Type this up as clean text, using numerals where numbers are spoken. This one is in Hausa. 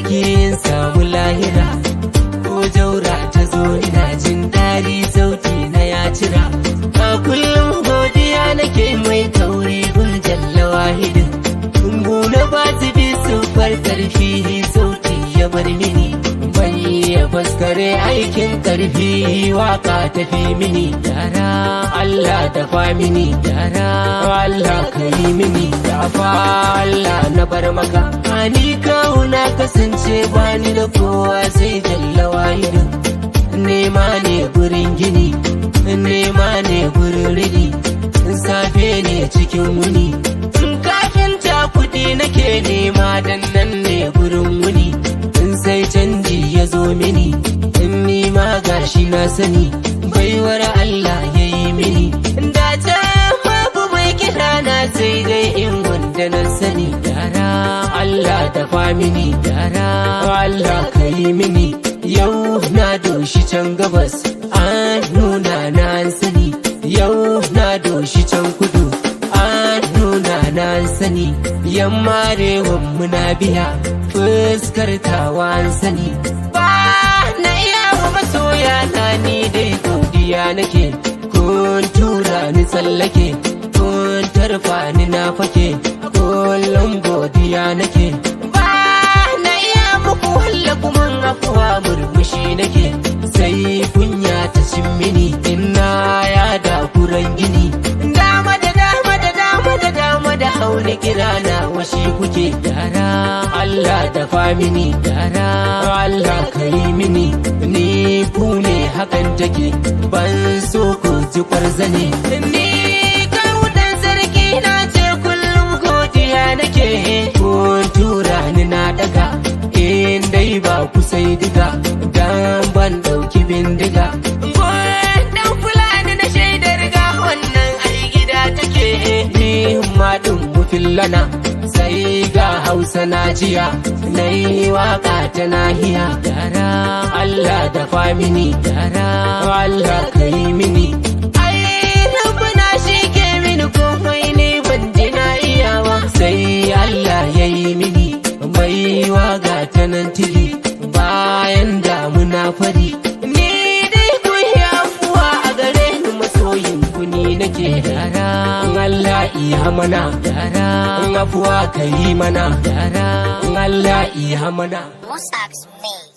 nake yin samu lahira, ko jaura ta zo ina jin daɗi sauti na ya cira. A kullum godiya nake mai kauri gun jalla wahidin, na ba su bi sufar karfi sauti ya bar mini, bai ya faskare aikin karfi waka tafi mini. Dara Allah dafa mini, dara Allah ka yi mini, dafa Allah na bar maka. Ani kawo na kasance bani da kowa sai jalla wahidin, nema ne gurin gini, nema ne gurin rini, safe ne cikin wuni, kafinta kuɗi nake nema dan nan ne gurin wuni. In sai canji ya zo mini, in nima gashi na sani, baiwar Allah ya yi mini. Da ta babu mai kira na sai dai in wanda na sani. Dara Allah dafa mini, dara Allah ka yi mini. Yau na doshi can gabas, an nuna na sani. Yau na doshi can kudu, an nuna na sani. Yamma rewan muna biya, fuskar tawan sani. Ba na iya wa masoya na ni dai godiya nake, kun tura ni tsallake, kun tarfa ni na fake, kullum godiya nake. Ba na iya muku walla kuma afuwa murmushi nake, sai kunya ta cin mini ina ya da kuran gini. Dama da dama da dama da dama da hauni kira na washi kuke. Dara Allah dafa mini, dara Allah ka yi mini. Ni ku ne hakan take, ban so ku ji kwarzane. Ni kaudan sarki na ce kullum godiya nake, kun tura ni na daga, in dai ba ku sai diga, dan ban dauki bindiga. Dan fulani na shaidar ga wannan ai gida take, ni madin mufillana sai ga Hausa na jiya, na yi waka ta nahiya. Dara Allah dafa mini, dara Allah ka yi mini. Ai rabbana shi ke mini komai, ne ban ji na iyawa, sai Allah ya yi mini. Mai waga ta nan tili bayan damuna fari, ni dai ku yi afuwa a gare ni masoyin ku ni nake. Dara Allah iya mana, dara afuwa ka yi mana, dara Allah iya mana. Musax Mix.